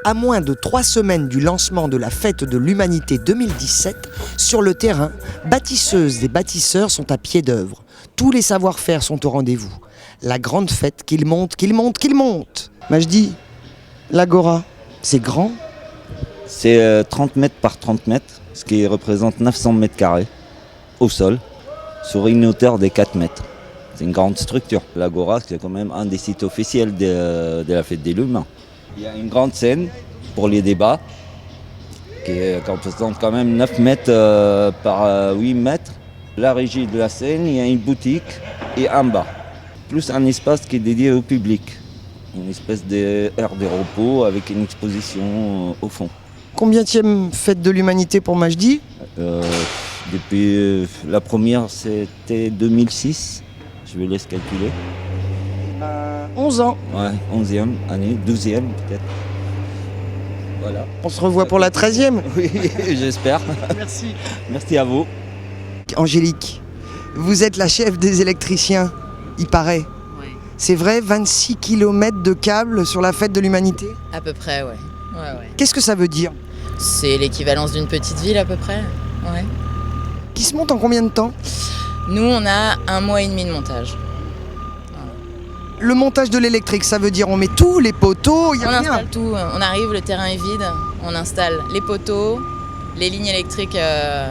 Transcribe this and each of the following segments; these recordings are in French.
À moins de 3 semaines du lancement de la Fête de l'Humanité 2017, sur le terrain, bâtisseuses et bâtisseurs sont à pied d'œuvre. Tous les savoir-faire sont au rendez-vous. La grande fête qu'il monte. Majdi, l'Agora, c'est grand? C'est 30 mètres par 30 mètres, ce qui représente 900 mètres carrés au sol, sur une hauteur de 4 mètres. C'est une grande structure. L'Agora, c'est quand même un des sites officiels de la Fête des Humains. Il y a une grande scène pour les débats, qui représente quand même 9 mètres par 8 mètres. La régie de la scène, il y a une boutique et un bar, plus un espace qui est dédié au public. Une espèce d'aire de repos avec une exposition au fond. Combienième Fête de l'Humanité pour Majdi? Depuis la première, c'était 2006. Je vais laisser calculer. 11 ans. Ouais, 11e année, 12e peut-être. Voilà. On se revoit pour la 13e. Oui, j'espère. Merci. Merci à vous. Angélique, vous êtes la chef des électriciens, il paraît. Ouais. C'est vrai, 26 km de câbles sur la Fête de l'Humanité? À peu près, ouais. Qu'est-ce que ça veut dire? C'est l'équivalence d'une petite ville à peu près. Ouais. Qui se monte en combien de temps? Nous, on a 1 mois et demi de montage. Le montage de l'électrique, ça veut dire on met tous les poteaux, il y a On rien. installe tout. On arrive, le terrain est vide. On installe les poteaux, les lignes électriques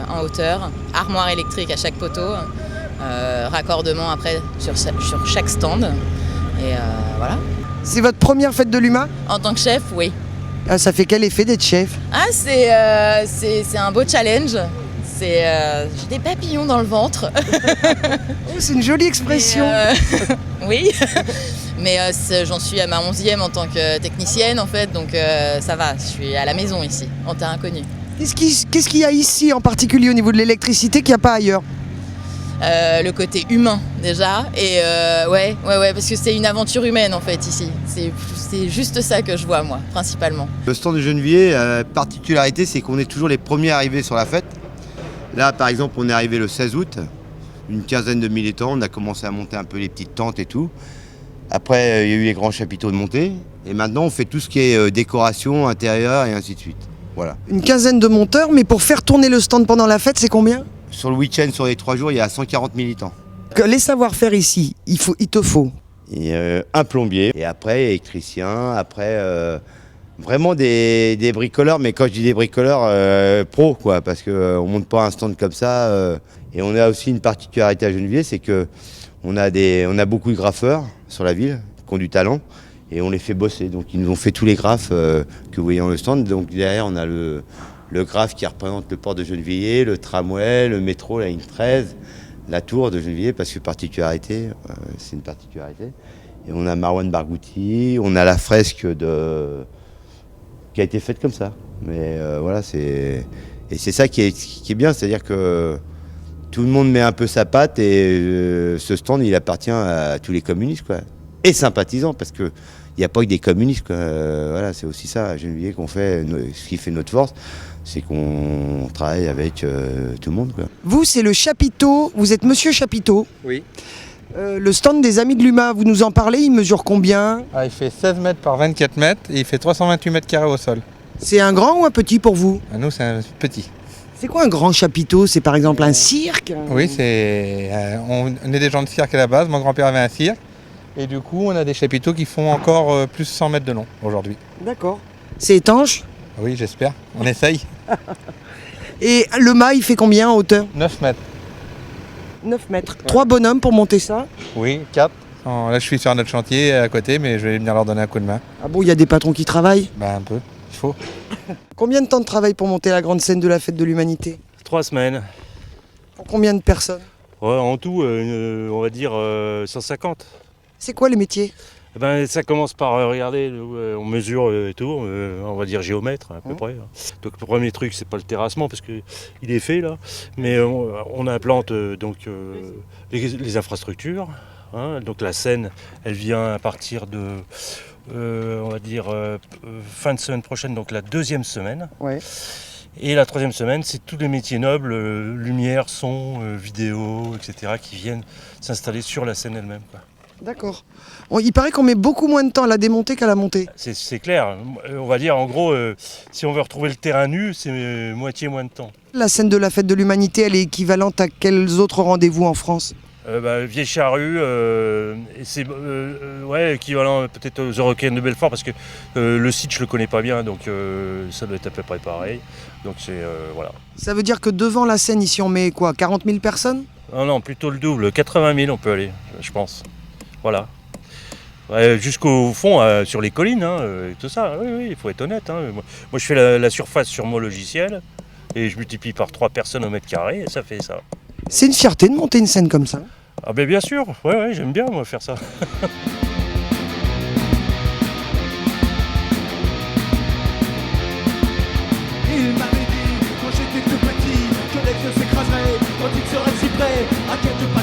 en hauteur, armoire électrique à chaque poteau, raccordement après sur chaque stand. Et voilà. C'est votre première Fête de l'Humain? En tant que chef, oui. Ah, ça fait quel effet d'être chef? Ah, c'est un beau challenge. J'ai des papillons dans le ventre. Oh, c'est une jolie expression. Oui, mais j'en suis à ma 11e en tant que technicienne en fait, donc ça va, je suis à la maison ici, en terre inconnue. Qu'est-ce qu'il y a ici en particulier au niveau de l'électricité qu'il n'y a pas ailleurs? Le côté humain déjà, et ouais, parce que c'est une aventure humaine en fait ici. C'est juste ça que je vois moi, principalement. Le stand de Gennevilliers, la particularité c'est qu'on est toujours les premiers arrivés sur la fête. Là par exemple on est arrivé le 16 août, une quinzaine de militants, on a commencé à monter un peu les petites tentes et tout. Après il y a eu les grands chapiteaux de montée et maintenant on fait tout ce qui est décoration, intérieur et ainsi de suite. Voilà. Une quinzaine de monteurs, mais pour faire tourner le stand pendant la fête, c'est combien? Sur le week-end, sur les 3 jours, il y a 140 militants. Les savoir-faire ici, il te faut Et, un plombier, et après électricien, après vraiment des bricoleurs, mais quand je dis des bricoleurs, pro quoi, parce qu'on monte pas un stand comme ça. Et on a aussi une particularité à Gennevilliers, c'est qu'on a beaucoup de graffeurs sur la ville, qui ont du talent, et on les fait bosser. Donc ils nous ont fait tous les graphes que vous voyez dans le stand. Donc derrière, on a le graphe qui représente le port de Gennevilliers, le tramway, le métro, la ligne 13, la tour de Gennevilliers, parce que particularité, c'est une particularité. Et on a Marwan Barghouti, on a la fresque qui a été faite comme ça. Mais voilà, et c'est ça qui est bien, c'est-à-dire que tout le monde met un peu sa patte et ce stand, il appartient à tous les communistes, quoi. Et sympathisants, parce que il n'y a pas que des communistes, quoi. Voilà, c'est aussi ça à Gennevilliers qu'on fait, ce qui fait notre force, c'est qu'on travaille avec tout le monde, quoi. Vous, c'est le chapiteau, vous êtes monsieur Chapiteau. Oui. Le stand des Amis de l'Humain, vous nous en parlez, il mesure combien? Il fait 16 mètres par 24 mètres et il fait 328 mètres carrés au sol. C'est un grand ou un petit pour vous? Nous, c'est un petit. C'est quoi un grand chapiteau? C'est par exemple un cirque? Oui, on est des gens de cirque à la base. Mon grand-père avait un cirque. Et du coup, on a des chapiteaux qui font encore plus de 100 mètres de long aujourd'hui. D'accord. C'est étanche? Oui, j'espère. On essaye. Et le mât, il fait combien en hauteur? 9 mètres. 9 mètres. 3 bonhommes pour monter ça? Oui, 4. Là, je suis sur notre chantier à côté, mais je vais venir leur donner un coup de main. Ah bon, il y a des patrons qui travaillent? Un peu. Il faut. Combien de temps de travail pour monter la grande scène de la Fête de l'Humanité? 3 semaines. Pour combien de personnes? Ouais, en tout, on va dire 150. C'est quoi les métiers? Ça commence par regarder, on mesure et tout, on va dire géomètre à peu près. Donc le premier truc, c'est pas le terrassement parce qu'il est fait là, mais on implante les infrastructures. Donc la scène, elle vient à partir de, on va dire, fin de semaine prochaine, donc la 2e semaine. Ouais. Et la 3e semaine, c'est tous les métiers nobles, lumière, son, vidéo, etc., qui viennent s'installer sur la scène elle-même, quoi. D'accord. Il paraît qu'on met beaucoup moins de temps à la démonter qu'à la monter. C'est clair. On va dire, en gros, si on veut retrouver le terrain nu, c'est moitié moins de temps. La scène de la fête de l'humanité, elle est équivalente à quels autres rendez-vous en France? Vieille Charrue, et c'est équivalent peut-être aux Eurocaines de Belfort, parce que le site, je le connais pas bien, donc ça doit être à peu près pareil. Donc c'est, voilà. Ça veut dire que devant la scène, ici, on met quoi, 40 000 personnes? Non, plutôt le double, 80 000 on peut aller, je pense. Voilà. Ouais, jusqu'au fond, sur les collines, et tout ça. Oui, il faut être honnête. Moi, je fais la surface sur mon logiciel et je multiplie par 3 personnes au mètre carré et ça fait ça. C'est une fierté de monter une scène comme ça. Ah ben bien sûr, ouais, j'aime bien moi faire ça. Il m'avait dit quand j'étais tout petit que les vieux s'écraseraient quand ils seraient si près à quelques pas